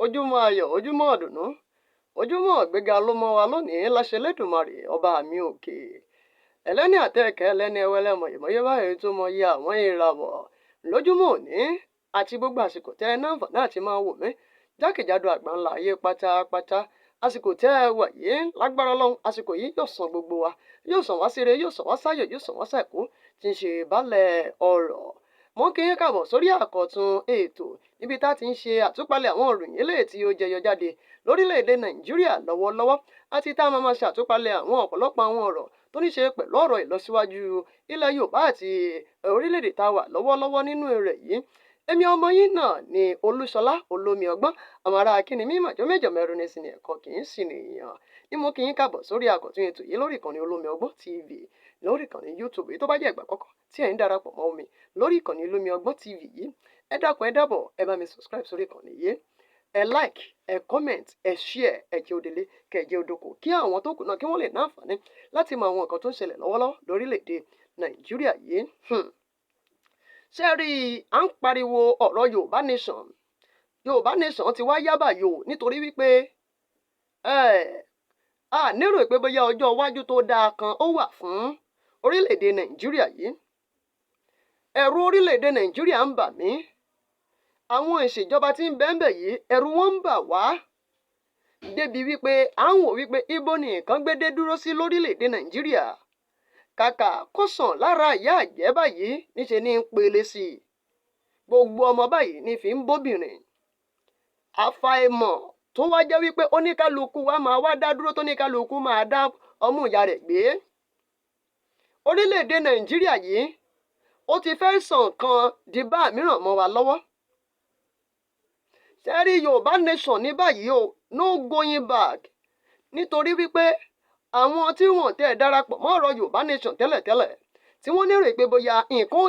ojúmọ́ ayọ̀, ojúmọ́ ọ̀dùnnú, ojúmọ́ ìgbéga ló mọ́ wa lónìí láṣẹ Elédùmarè ọba mi òkè. Ẹlẹ́ni àtẹ̀kẹ́ ẹlẹ́ni ẹwẹ́lẹ́mọ̀ ìmọ̀ye báyìí tó mọ iye àwọn ìràwọ̀ lójúmọ́ òní àti gbogbo àsìkò tẹ́ ẹ náà àti máa wò mí jákèjádò àgbáńlá ayé pátápátá. Àsìkò tẹ́ ẹ wà yìí lágbára Ọlọ́run, àsìkò yìí yóò san gbogbo wa, yóò san wá síre, yóò san wá sáyọ̀, yóò san wá sẹ́kù tí ń ṣe ìbálẹ̀ ọ̀rọ̀. Mo kí yín káàbọ̀ sórí àkọ́tún ètò níbi tá ti ń ṣe àtúpalẹ̀ àwọn ìròyìn eléyìí tí ó jẹyọ jáde lórílẹ̀‐èdè Nàìjíríà lọ́wọ́lọ́wọ́ àti tá a máa ṣe àtúpalẹ̀ àwọn ọ̀pọ̀lọpọ̀ àwọn ọ̀rọ̀ tó ní ṣe pẹ̀lú ọ̀rọ̀ ìlọsíwájú ilẹ̀ Yorùbá àti orílẹ̀‐èdè tá a wà lọ́wọ́lọ́wọ́ nínú rẹ̀ yìí. Èmi ọmọ yín náà ni Olúṣọlá olómi ọgbọ́n, àmàrà akíní mi màjọ mẹ́jọ mẹ́rin ní sinmi ẹ̀kọ́ kì í sì nìyàn ni mo kí yín káàbọ̀ sórí àkọ́tún ètò yìí lórí ìkànnì olómi ọgbọ́n TV, lórí ìkànnì YouTube tó bá jẹ́ ìgbà àkọ́kọ́ tí ẹ̀ ń darapọ̀ mọ́ mi lórí ìkànnì olómi ọgbọ́n TV yìí. Ẹ dákun ẹ dábọ̀ ẹ bá mi subscribe sórí ìkànnì yìí, ẹ like, ẹ comment, ẹ share, ẹ jẹ́ òdèlé kẹ́ ẹ jẹ́ òdòkó kí àwọn tó kù náà kí wọ́n lè ní àǹfààní láti mọ àwọn nǹkan tó ń ṣẹlẹ̀ lọ́wọ́lọ́wọ́ lórílẹ̀‐èdè Nàìjíríà yìí. Ṣé rí i, à ń pariwo ọ̀rọ̀ Yorùbá nation. Yorùbá nation ti wá yábà yòó nítorí wípé a nírò pé bóyá ọjọ́ iwájú tó dáa kan ó wà fún orílẹ̀‐èdè Nàìjíríà yìí. Ẹ̀rù orílẹ̀‐èdè Nàìjíríà ń bà mí. Àwọn ìṣèjọba tí ń bẹ́ẹ̀ yìí ẹ̀rù wọn ń bà wá débi wípé à ń wò wípé ibo ni nǹkan gbédé dúró sí lórílẹ̀‐èdè Nàìjíríà. Kàkà kó sàn lára ìyá àjẹ́ báyìí níṣe ní ń pele sí i. Gbogbo ọmọ báyìí ní fi ń bóbìnrin. Àfàìmọ̀ tó wá jẹ́ wípé oníkálukú wa máa wá dá dúró tó níkálukú máa dá ọmú ìyá rẹ̀ gbé. Orílẹ̀‐èdè Nàìjíríà yìí ó ti fẹ́ sàn kan di bá mìíràn mọ́ wa lọ́wọ́. Ṣẹ́rí Yorùbá nation ní báyìí o, no going back. Nítorí wípé àwọn tí wọ́n tẹ̀ darapọ̀ mọ́ ọ̀rọ̀ Yorùbá nation tẹ́lẹ̀tẹ́lẹ̀ tí wọ́n nírò pé bóyá nǹkan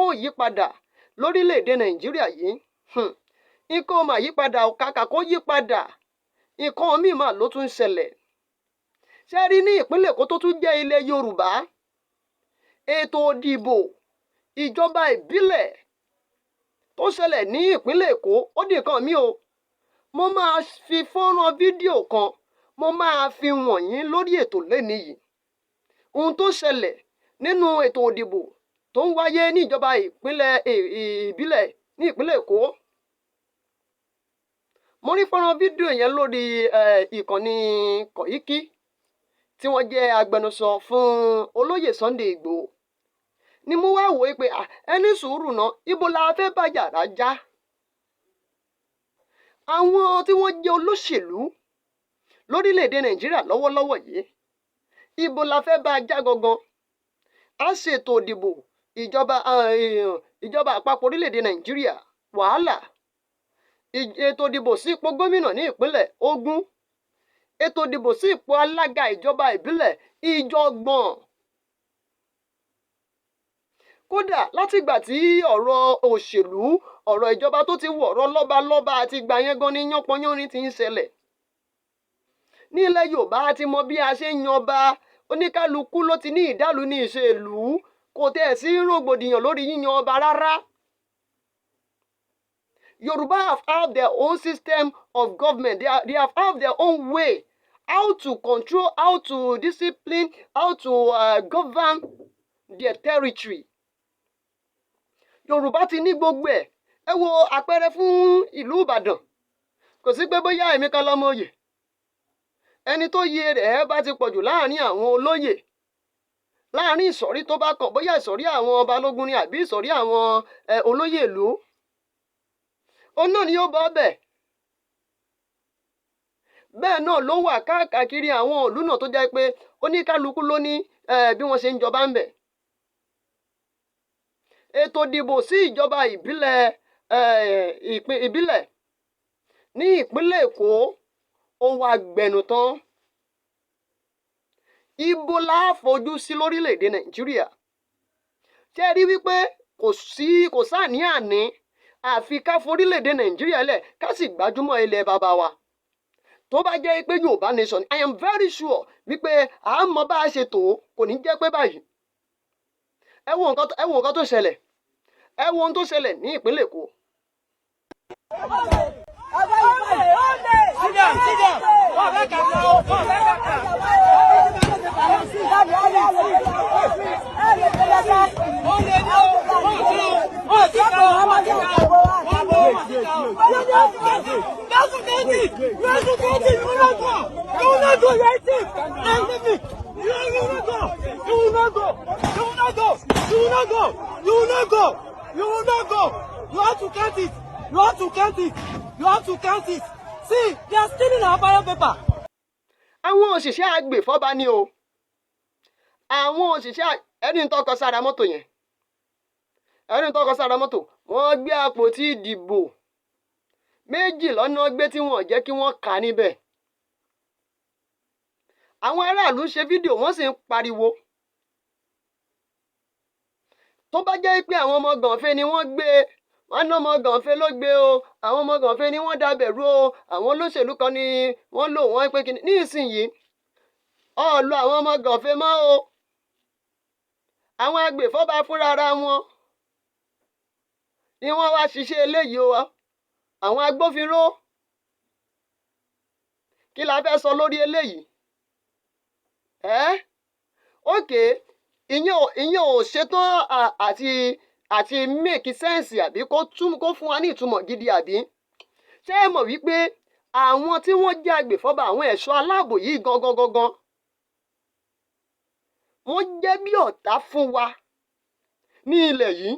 ò yí padà lórílẹ̀‐èdè Nàìjíríà yìí. Nǹkan ò máa yí padà, kàkà kó yí padà, nǹkan míì máa ló tún ṣẹlẹ̀. Ṣẹ́rí ní ìpínlẹ̀ Èkó tó tún jẹ́ ilẹ̀ Yorùbá, ètò ìdìbò ìjọba ìbílẹ̀ tó ṣẹlẹ̀ ní ìpínlẹ̀ Èkó ó di nǹkan mi o. Mo máa fi fọ́nrán fídíò kan, mo máa fi wọ̀nyí lórí ètò lẹ́ni yìí. Ohun tó ṣẹlẹ̀ nínú ètò ìdìbò tó ń wáyé ní ìjọba ìbílẹ̀ ní ìpínlẹ̀ Èkó. Mo rí fọ́nrán fídíò yẹn lórí ìkànnì Koiki tí wọ́n jẹ́ agbẹnusọ fún olóyè Sunday Igboho. Ni mo wá wò pé ẹni sùúrù náà ibo la fẹ́ bá yàrá já. Àwọn tí wọ́n jẹ́ olóṣèlú lórílẹ̀‐èdè Nàìjíríà lọ́wọ́lọ́wọ́ yìí, ibo la fẹ́ bá já gangan. A ṣètò ìdìbò ìjọba àpapọ̀ orílẹ̀‐èdè Nàìjíríà, wàhálà. Ètò ìdìbò sí ipò gómìnà ní ìpínlẹ̀ Ògùn, ètò ìdìbò sí ipò alága ìjọba ìbílẹ̀ ìjọgbọ̀n. Kódà látìgbà tí ọ̀rọ̀ òṣèlú, ọ̀rọ̀ ìjọba tó ti wọ̀ ọ̀rọ̀ lọ́balọ́ba àti ìgbà yẹn gan ni yánpọnyánrin ti ń ṣẹlẹ̀. Ní ilẹ̀ Yorùbá a ti mọ bí a ṣe ń yan ọba, oníkálukú ló ti ní ìdálù ní ìṣèlú, kò tẹ̀ sí rògbòdìyàn lórí yíyan ọba rárá. Yoruba have their own system of government. They have their own way how to control, how to discipline, how to govern their territory. Yorùbá ti ní gbogbo ẹ̀. Ẹ wo àpẹẹrẹ fún ìlú Ìbàdàn. Kò sí pé bóyá èmi kan lọ́mọ oyè. Ẹni tó yẹ rẹ̀ bá ti pọ̀jù láàrin àwọn olóyè, láàrin ìsọ̀rí tó bá kàn, bóyá ìsọ̀rí àwọn balógun ni àbí ìsọ̀rí àwọn olóyè ìlú, òun náà ni yóò bọ́ bẹ̀. Bẹ́ẹ̀ náà ló wà káàkiri àwọn ìlú náà tó jẹ́ pé oníkálukú ló ní bí wọ́n ṣe ń jọba ń bẹ̀. Ètò ìdìbò sí ìjọba ìbílẹ̀ ní ìpínlẹ̀ Èkó ó wá gbẹnu tán. Ibo la fojú sí lórílẹ̀‐èdè Nàìjíríà. Ṣé rí wípé kò sáàní àfi ká forílẹ̀‐èdè Nàìjíríà lẹ̀ ká sì gbájúmọ́ ilẹ̀ bàbá wa. Tó bá jẹ́ pé Yorùbá nation, I am very sure wípé à ń mọ bá a ṣe tó kò ní jẹ́ pé báyìí. Ẹ wo nǹkan tó ṣẹlẹ̀. Ẹ wo ohun tó ṣẹlẹ̀ ní ìpínlẹ̀ Èkó. See, they are stealing our ballot paper. Àwọn òṣìṣẹ́ agbèfọ́ba ni o. Àwọn òṣìṣẹ́ ẹni tó kọ sára mọ́tò yẹn. Ẹni tó kọ sára mọ́tò. Wọ́n gbé àpótí ìdìbò méjì lọ́nà gbé tí wọ́n jẹ́ kí wọ́n kà níbẹ̀. Àwọn aráàlú ṣe fídíò wọ́n sì ń pariwo. Tó bá jẹ́ pé àwọn ọmọ gànfẹ́ ni wọ́n gbé, wọ́n ná ọmọ gànfẹ́ ló gbé o, àwọn ọmọ gànfẹ́ ni wọ́n dábẹ̀rú o, àwọn olóṣèlú kan ni wọ́n lò wọ́n pé kíni. Ní ìsinyìí, ọ̀ọ́lù àwọn ọmọ gànfẹ́ mọ́ o. Àwọn agbèfọ́ba fúnra ara wọn ni wọ́n wá ṣiṣẹ́ eléyìí o. Àwọn agbófinró. Kí la fẹ́ sọ lórí eléyìí? Okay, ìyẹn ò ṣetán àti make sense àbí kó fún wa ní ìtumọ̀ gidi àbí? Ṣé ẹ mọ̀ wípé àwọn tí wọ́n jẹ́ agbèfọ́ba àwọn ẹ̀ṣọ́ aláàbò yìí gangan wọ́n jẹ́ bí ọ̀tá fún wa ní ilẹ̀ yìí.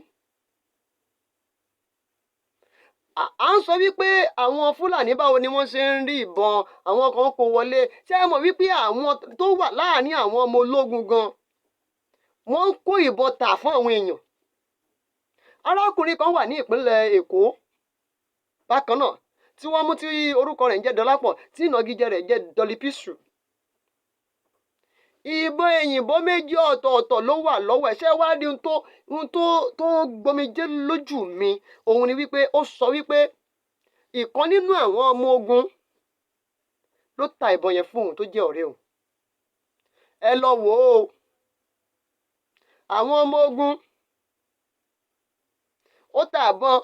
À ń sọ wípé àwọn Fúlàní báwo ni wọ́n ṣe ń rí ìbọn, àwọn kan kó wọlé. Ṣé ẹ mọ̀ wípé àwọn tó wà láàárín àwọn ọmọ ológun gan wọ́n ń kó ìbọn tà fún àwọn èèyàn. Arákùnrin kan wà ní ìpínlẹ̀ Èkó bákan náà tí wọ́n mú tí orúkọ rẹ̀ ń jẹ́ Dọlápọ̀ tí ìnagijẹ rẹ̀ jẹ́ Dọlípísù. Ìbọn èyìnbó méjì ọ̀tọ̀ọ̀tọ̀ ló wà lọ́wọ́ ẹ̀. Ṣé wá rí ohun tó gbomijé lójú mi? Òun ni wípé ó sọ wípé ìkan nínú àwọn ọmọ ogun ló ta ìbọn yẹn fún òun tó jẹ́ ọ̀rẹ́ òun. Ẹ lọ wò ó. Àwọn ọmọ ogun ó ta ìbọn.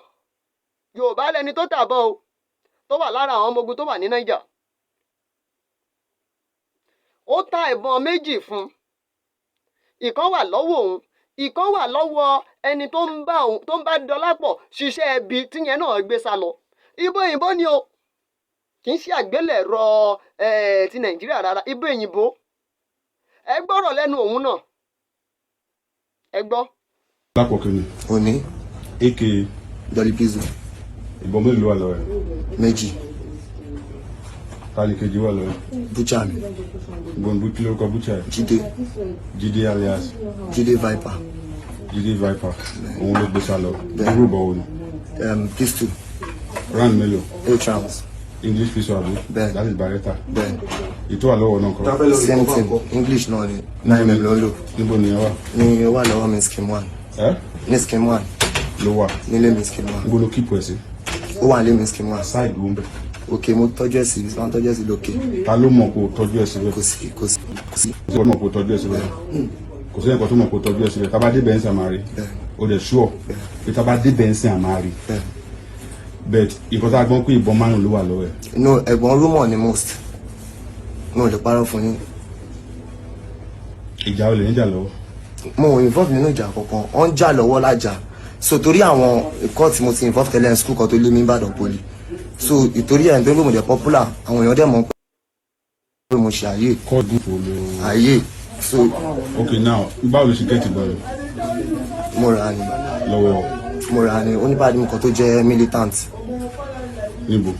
Yorùbá lẹni tó ta ìbọn o, tó wà lára àwọn ọmọ ogun tó wà ní Niger. Ó ta ìbọn méjì fún. Ìkan wà lọ́wọ́ òun, ìkan wà lọ́wọ́ ẹni tó ń bá Dọlápọ̀ ṣiṣẹ́ ẹbí tíyẹn náà gbé sá lọ. Ìbọn òyìnbó ni o. Kì í ṣe àgbélẹ̀rọ ti Nàìjíríà rárá. Ìbọn òyìnbó. Ẹ gbọ́rọ̀ lẹ́nu òun náà. Ẹ gbọ́. Lápọ̀ kìíní. Òní. Eke. Dọlípísù. Ìbọn mélòó wà lọ́wọ́ ẹ̀? Méjì. Tani kejì wà lọ́wọ́ ẹ̀? Búchà mi. Ìbọn kí lórúkọ búchà ẹ̀? Jídé. Jídé alias. Jídé Viper. Jídé Viper. Òun ló gbé sá lọ. Irú ìbọn wo ni? Pistol. Round mélòó? 8 rounds. English pistol àbí? Bẹ́ẹ̀. That is Beretta. Bẹ́ẹ̀. Ìtò wà lọ́wọ́ náà kọ́. Same thing. English náà ni 9mm ló ń lò. Níbo ni ẹ wà? Ní ó wà lọ́wọ́ mi scheme 1. Ní scheme 1. Ló wà. Nílé mi scheme 1. Níbo ló kíkù ẹ̀ sí? Ó wà nílé mi scheme 1. Side ló ń bẹ̀. Òkè mo tọ́jú ẹ̀ sí ibi tí wọ́n tọ́jú ẹ̀ sí lókè. Ta ló mọ̀ kó tọ́jú ẹ̀ síbẹ̀? Kò sí. Kò sí ọ̀nà mọ̀ kó tọ́jú ẹ̀ síbẹ̀. Kò sí ẹ̀kọ́ tó mọ̀ kó tọ́jú ẹ̀ síbẹ̀. Tá bá dé bẹ́ẹ̀ àmàrí. O dẹ̀ sure. Pé tá bá dé bẹ́ẹ̀ àmàrí. But ìkọ́ tá a gbọ́n pé ìbọn márùn-ún ló wà lọ́wọ́ ẹ̀. No, ẹ̀gbọ́n rúmọ̀ ni most. Mo ò lè parọ́ fún yín. Ìjà olè ń jà lọ́wọ́. Mo ò involve nínú ìjà kankan. Wọ́n ń jà lọ́wọ́ lájà. So torí àwọn ẹ̀kọ́ tí mo ti involve tẹ́lẹ̀ ní school kan tó lé mi Ìbàdàn poli. So ìtorí ẹ̀ ń tó gbé mo dẹ̀ popular. Àwọn èèyàn dẹ̀ mọ̀ pé mo ṣe àyè. Kọ́ọ̀dù kò lè. Àyè. So. Okay, now báwo ló ṣe gẹ́tì bọ́ọ̀lù? Mo rà ni. Lọ́wọ́. Mo rà ni oníbàdí mi kan tó jẹ́ militant. Níbo?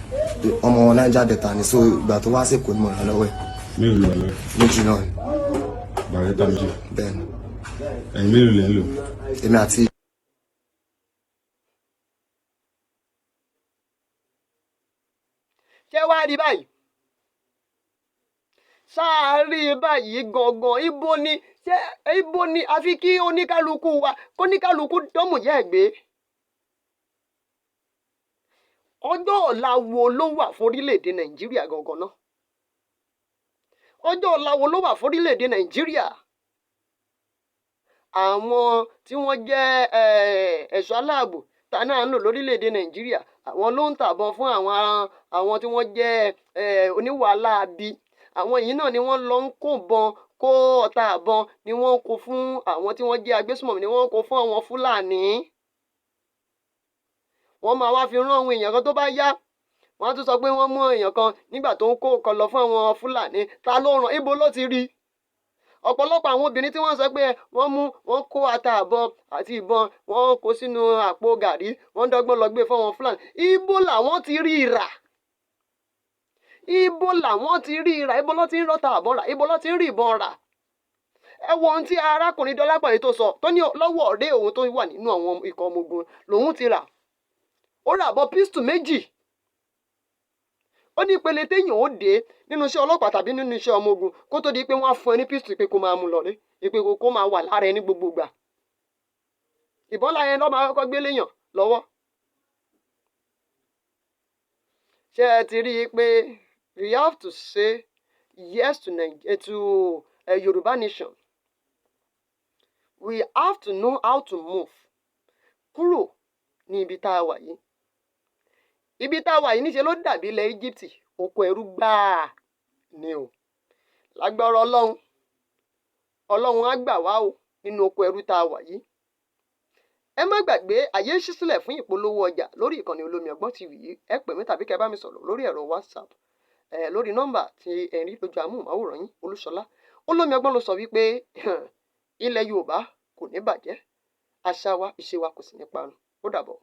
Ọmọ Niger Delta ni, so ìgbà tó wá sí Èkó ni mo rà lọ́wọ́ ẹ̀. Mélòó lọ lọ́wọ́? Méjì náà ni. Beretta méjì. Bẹ́ẹ̀ni. Ẹ̀yin mélòó lẹ́ ń lò? Èmi àti. Ṣé wá rí báyìí? Sáàárí báyìí gangan ibo ni àfi kí oníkálukú wa kóníkálukú dánmù yẹ́ gbé. Ọjọ́ ọ̀la wo ló wà fún orílẹ̀-èdè Nàìjíríà gangan náà? Ọjọ́ ọ̀la wo ló wà fún orílẹ̀-èdè Nàìjíríà? Àwọn tí wọ́n jẹ́ ẹ̀ṣọ́ aláàbò tá náà ń lò lórílẹ̀-èdè Nàìjíríà, àwọn ló ń tàbọn fún àwọn tí wọ́n jẹ́ oníwàhálà bí. Àwọn yìí náà ni wọ́n lọ ń kó ọta àbọn ni wọ́n ń kó fún àwọn tí wọ́n jẹ́ agbésùmọ̀mí ni wọ́n ń kó fún àwọn Fúlàní. Wọ́n máa wá fi rán àwọn èèyàn kan tó bá yá wọ́n á tún sọ pé wọ́n mú èèyàn kan nígbà tó ń kó nǹkan lọ fún àwọn Fúlàní ta ló ràn ibo ló ti rí ọ̀pọ̀lọpọ̀ àwọn obìnrin tí wọ́n sọ pé wọ́n kó ata àbọn àti ìbọn wọ́n kó sínú àpò gàrí wọ́n dọ́gbọ́n lọ gbé fáwọn Fúlàní ibo làwọn ti rí rà ibo làwọn ti rí rà ibo ló ti ń rọ́ta àbọn rà ibo ló ti ń rí ìbọn rà ẹ wo ohun tí arákùnrin Dọlápọ̀ yìí tó sọ tó ní lọ́wọ́ ọ̀rẹ́ òun tó wà nínú àwọn ikọ̀ ọmọ ogun lòun ti rà ó rà bọ́ pistol 2 ó ní ìpele téèyàn ó dé nínú iṣẹ́ ọlọ́pàá tàbí nínú iṣẹ́ ọmọ ogun kó tó di pé wọ́n á fún ẹ ní pistol pé kó máa mú lọlé pé kó máa wà lára ẹ ní gbogbo ìgbà ìbọn láyé lọ́ máa kọ́kọ́ gbé léèyàn lọ́wọ́ ṣé ẹ ti rí i pé we have to say yes to Yoruba nation we have to know how to move kúrò ní ibi tá a wà yìí ibi tá a wà yìí níṣe ló dàbí ilẹ̀ Egypt oko ẹrú gbáà ni o lágbára Ọlọ́run á gbà wá o nínú oko ẹrú tá a wà yìí ẹ má gbàgbé àyè ṣí sílẹ̀ fún ìpolówó ọjà lórí ìkànnì Olómi Ọgbọ́n TV yìí ẹ pè mí tàbí kẹ́ bá mi sọ̀rọ̀ lórí ẹ̀rọ WhatsApp lórí nọ́mbà tí ẹ rí lójú amóhùnmáwòrán yín Olúṣọlá Olómi Ọgbọ́n ló sọ wípé ilẹ̀ Yorùbá kò ní bàjẹ́ àṣà wa ìṣe wa kò sì ní parun ó dàbọ̀.